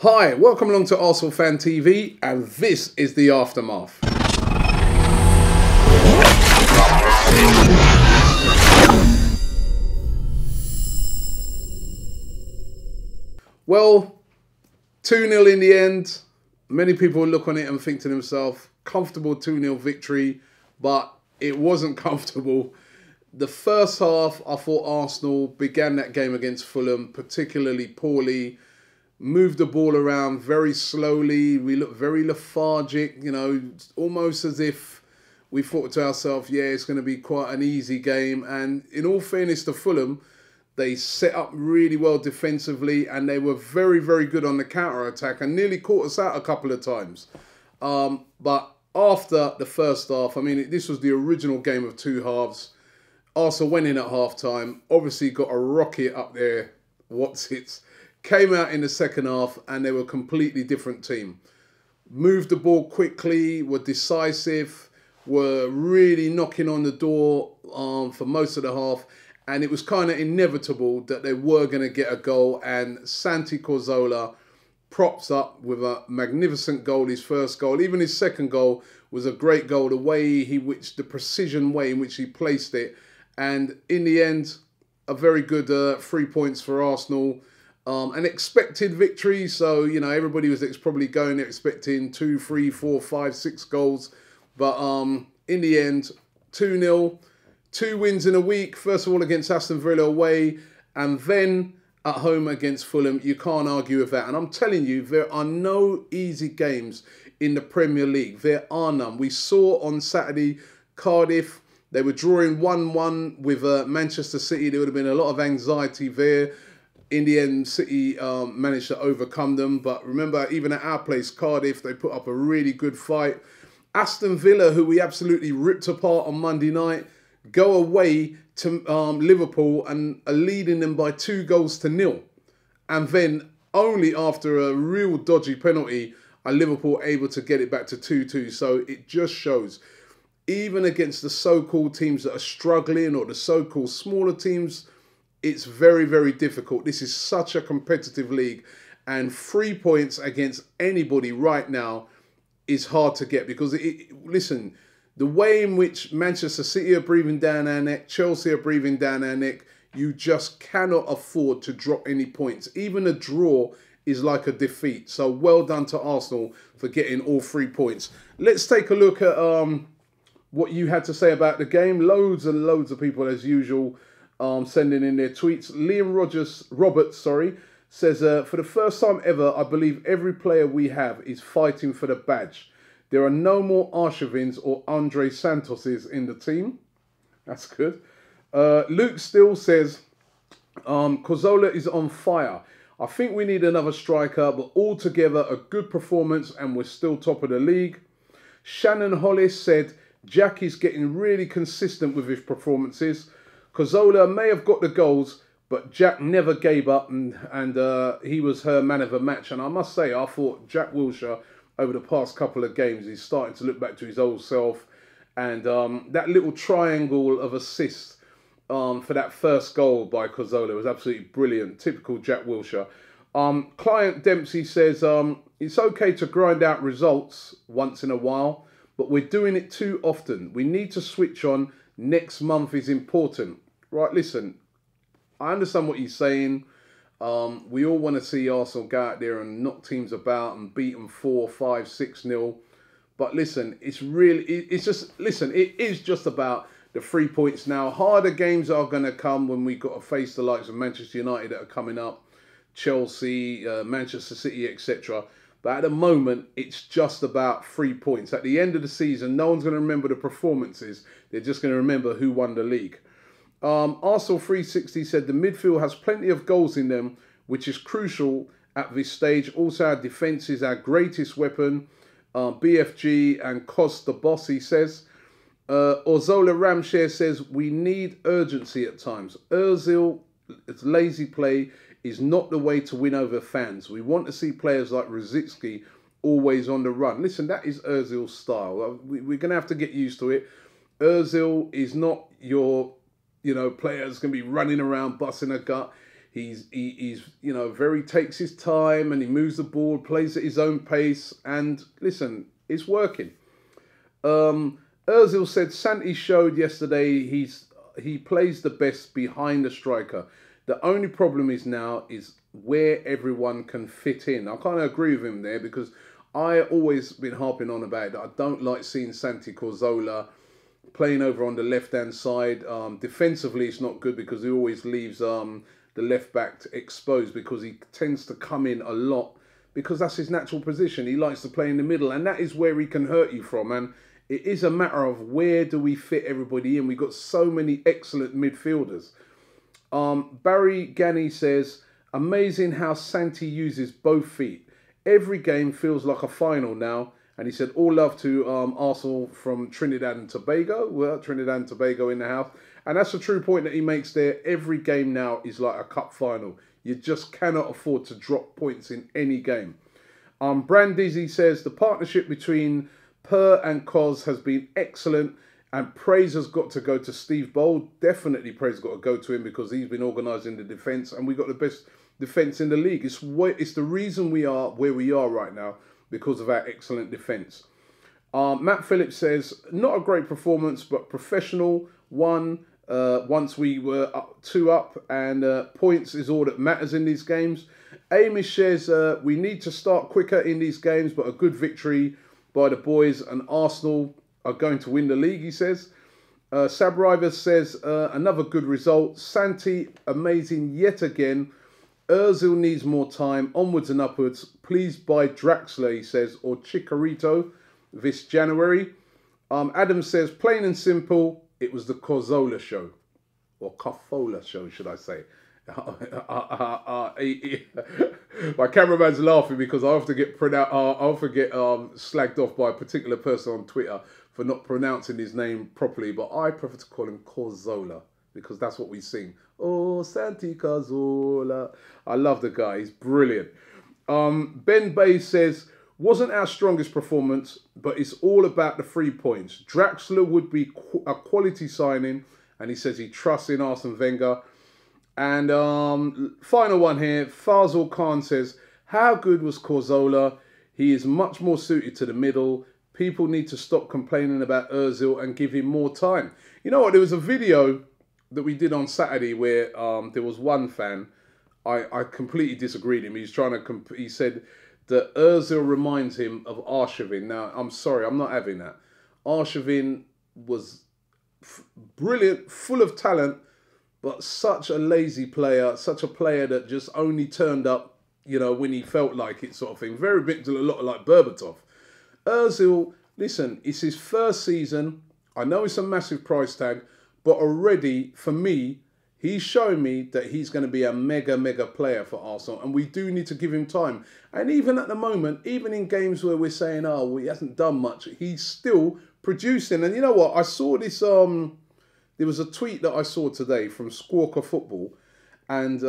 Hi, welcome along to Arsenal Fan TV, and this is the aftermath. Well, 2-0 in the end. Many people look on it and think to themselves, comfortable 2-0 victory, but it wasn't comfortable. The first half, I thought Arsenal began that game against Fulham particularly poorly. Moved the ball around very slowly. We looked very lethargic, almost as if we thought to ourselves, yeah, it's going to be quite an easy game. And in all fairness to Fulham, they set up really well defensively and they were very, very good on the counter-attack and nearly caught us out a couple of times. But after the first half, this was the original game of two halves. Arsenal went in at half-time, obviously got a rocket up there, came out in the second half and they were a completely different team. Moved the ball quickly, were decisive, were really knocking on the door for most of the half. And it was kind of inevitable that they were going to get a goal. And Santi Cazorla props up with a magnificent goal, his first goal. Even his second goal was a great goal, the precision way in which he placed it. And in the end, a very good 3 points for Arsenal. An expected victory, so everybody was probably going there expecting 2, 3, 4, 5, 6 goals, but in the end, 2-0, 2 wins in a week. First of all against Aston Villa away, and then at home against Fulham. You can't argue with that. And I'm telling you, there are no easy games in the Premier League. There are none. We saw on Saturday Cardiff. They were drawing 1-1 with Manchester City. There would have been a lot of anxiety there. In the end, City managed to overcome them. But remember, even at our place, Cardiff, they put up a really good fight. Aston Villa, who we absolutely ripped apart on Monday night, go away to Liverpool and are leading them by 2-0. And then only after a real dodgy penalty are Liverpool able to get it back to 2-2. So it just shows, even against the so-called teams that are struggling or the so-called smaller teams, it's very, very difficult. This is such a competitive league, and 3 points against anybody right now is hard to get because, listen, the way in which Manchester City are breathing down our neck, Chelsea are breathing down our neck, you just cannot afford to drop any points. Even a draw is like a defeat. So well done to Arsenal for getting all 3 points. Let's take a look at what you had to say about the game. Loads and loads of people, as usual, sending in their tweets. Liam Roberts says, for the first time ever, I believe every player we have is fighting for the badge. There are no more Arshavins or Andre Santoses in the team. That's good. Luke still says, Cazorla is on fire. I think we need another striker, but altogether a good performance and we're still top of the league. Shannon Hollis said, Jack is getting really consistent with his performances. Cazorla may have got the goals, but Jack never gave up, and he was her man of the match. And I must say, I thought Jack Wilshere, over the past couple of games, he's starting to look back to his old self. And that little triangle of assists for that first goal by Cazorla was absolutely brilliant. Typical Jack Wilshere. Client Dempsey says, it's okay to grind out results once in a while, but we're doing it too often. We need to switch on. Next month is important. Right, listen, I understand what you're saying. We all want to see Arsenal go out there and knock teams about and beat them 4, 5, 6-0. But listen, it is just about the 3 points now. Harder games are going to come when we've got to face the likes of Manchester United that are coming up, Chelsea, Manchester City, etc. But at the moment, it's just about 3 points. At the end of the season, no one's going to remember the performances. They're just going to remember who won the league. Arsenal 360 said the midfield has plenty of goals in them, which is crucial at this stage. Also, our defence is our greatest weapon. BFG and Costa Bossy says. Orzola Ramshare says, we need urgency at times. Ozil's lazy play is not the way to win over fans. We want to see players like Rosicky always on the run. Listen, that is Ozil's style. We're going to have to get used to it. Ozil is not your, player that's going to be running around busting a gut. He's you know, very takes his time and he moves the ball, plays at his own pace, and listen, it's working. Ozil said Santi showed yesterday he plays the best behind the striker. The only problem is now is where everyone can fit in. I kind of agree with him there because I always been harping on about it. I don't like seeing Santi Cazorla playing over on the left-hand side. Defensively, it's not good because he always leaves the left back exposed because he tends to come in a lot because that's his natural position. He likes to play in the middle, and that is where he can hurt you from. And it is a matter of where do we fit everybody in. We've got so many excellent midfielders. Barry Ganny says, amazing how Santi uses both feet. Every game feels like a final now. And he said, all love to Arsenal from Trinidad and Tobago. Well, Trinidad and Tobago in the house. And that's a true point that he makes there. Every game now is like a cup final. You just cannot afford to drop points in any game. Brandizzy says, the partnership between Per and Cos has been excellent. And praise has got to go to Steve Bold. Definitely praise has got to go to him because he's been organising the defence. And we've got the best defence in the league. It's the reason we are where we are right now, because of our excellent defence. Matt Phillips says, not a great performance, but professional. Once we were 2 up, and points is all that matters in these games. Amy says, we need to start quicker in these games, but a good victory by the boys, and Arsenal are going to win the league, he says. Sab Rivers says, another good result. Santi, amazing yet again. Ozil needs more time, onwards and upwards. Please buy Draxler, he says, or Chicharito this January. Adam says, plain and simple, it was the Cazorla show. Or Cazorla show, should I say. My cameraman's laughing because I often get slagged off by a particular person on Twitter for not pronouncing his name properly, but I prefer to call him Cazorla because that's what we sing. Oh, Santi Cazorla. I love the guy. He's brilliant. Ben Bay says, wasn't our strongest performance, but it's all about the 3 points. Draxler would be a quality signing, and he says he trusts in Arsene Wenger. And final one here, Fazal Khan says, how good was Cazorla? He is much more suited to the middle. People need to stop complaining about Ozil and give him more time. You know what? There was a video that we did on Saturday where there was one fan, I completely disagreed with him. He said that Ozil reminds him of Arshavin. Now, I'm sorry, I'm not having that. Arshavin was brilliant, full of talent, but such a lazy player, such a player that just only turned up, you know, when he felt like it, sort of thing. Very bit a lot like Berbatov. Ozil, listen, it's his first season. I know it's a massive price tag, but already, for me, he's showing me that he's going to be a mega player for Arsenal. And we do need to give him time. And even at the moment, even in games where we're saying, oh, well, he hasn't done much, he's still producing. And you know what? I saw this, there was a tweet that I saw today from Squawker Football. And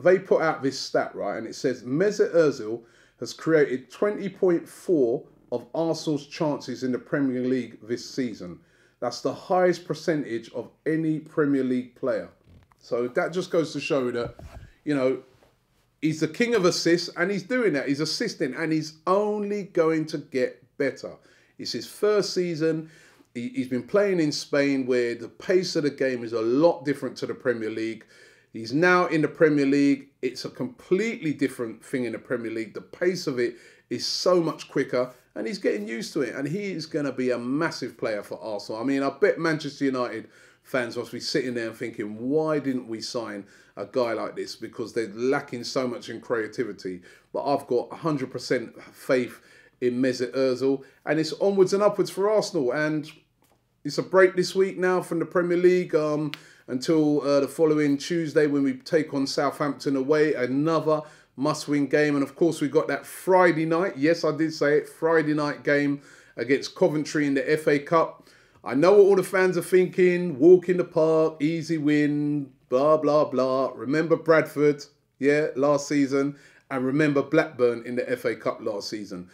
they put out this stat, right? And it says, Mesut Ozil has created 20.4 of Arsenal's chances in the Premier League this season. That's the highest percentage of any Premier League player. So that just goes to show that, you know, he's the king of assists and he's doing that. He's assisting and he's only going to get better. It's his first season. He's been playing in Spain where the pace of the game is a lot different to the Premier League. He's now in the Premier League. It's a completely different thing in the Premier League. The pace of it is so much quicker and he's getting used to it. And he is going to be a massive player for Arsenal. I mean, I bet Manchester United fans must be sitting there and thinking, why didn't we sign a guy like this? Because they're lacking so much in creativity. But I've got 100% faith in Mesut Ozil. And it's onwards and upwards for Arsenal. And it's a break this week now from the Premier League until the following Tuesday when we take on Southampton away. Another must-win game. And, of course, we got that Friday night. Yes, I did say it. Friday night game against Coventry in the FA Cup. I know what all the fans are thinking. Walk in the park, easy win, blah, blah, blah. Remember Bradford, yeah, last season. And remember Blackburn in the FA Cup last season.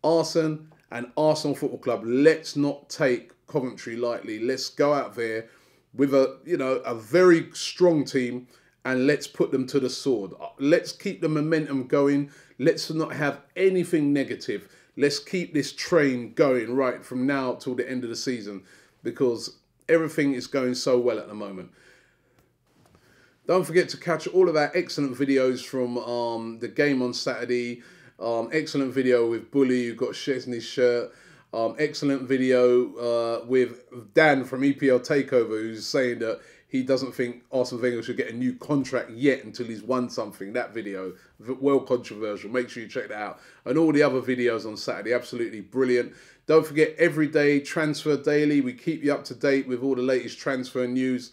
Arsenal and Arsenal Football Club, let's not take Coventry lightly. Let's go out there with a very strong team and let's put them to the sword. Let's keep the momentum going. Let's not have anything negative. Let's keep this train going right from now till the end of the season, because everything is going so well at the moment. Don't forget to catch all of our excellent videos from the game on Saturday. Excellent video with Bully, who got Chesney's shirt. Excellent video with Dan from EPL Takeover, who's saying that he doesn't think Arsene Wenger should get a new contract yet until he's won something. That video, well controversial. Make sure you check that out. And all the other videos on Saturday, absolutely brilliant. Don't forget, every day, Transfer Daily. We keep you up to date with all the latest transfer news.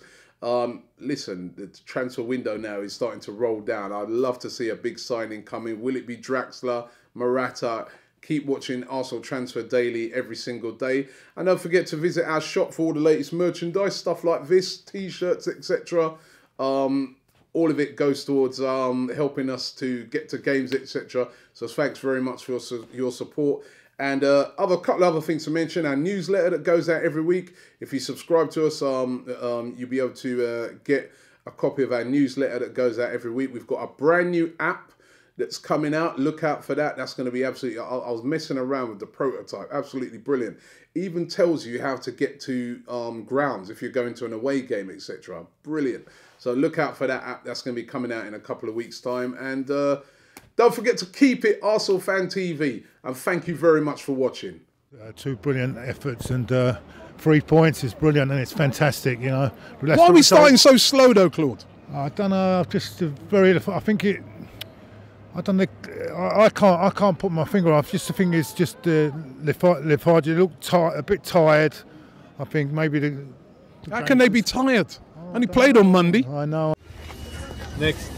Listen, the transfer window now is starting to roll down. I'd love to see a big signing coming. Will it be Draxler, Morata? Keep watching Arsenal Transfer Daily every single day. And don't forget to visit our shop for all the latest merchandise, stuff like this, T-shirts, etc. All of it goes towards helping us to get to games, etc. So thanks very much for your support. And couple other things to mention, our newsletter that goes out every week. If you subscribe to us, you'll be able to get a copy of our newsletter that goes out every week. We've got a brand new app that's coming out. Look out for that. That's going to be absolutely... I was messing around with the prototype. Absolutely brilliant. Even tells you how to get to grounds if you're going to an away game, etc. Brilliant. So look out for that app. That's going to be coming out in a couple of weeks' time. And don't forget to keep it Arsenal Fan TV. And thank you very much for watching. 2 brilliant efforts, and 3 points is brilliant, and it's fantastic, you know. Why are we starting so slow though, Claude? I don't know. Just very... I think it... I don't know. I can't put my finger off. Just the thing is, just lethargy. Look tired, a bit tired. I think maybe the how can they be tired? Only played on Monday. I know. Next.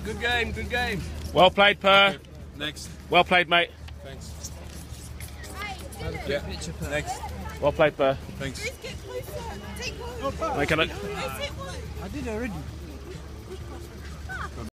Good game, good game. Well played, Per. Next. Well played, mate. Thanks. Yeah. Next. Well played, Per. Thanks. Make a look. I did already.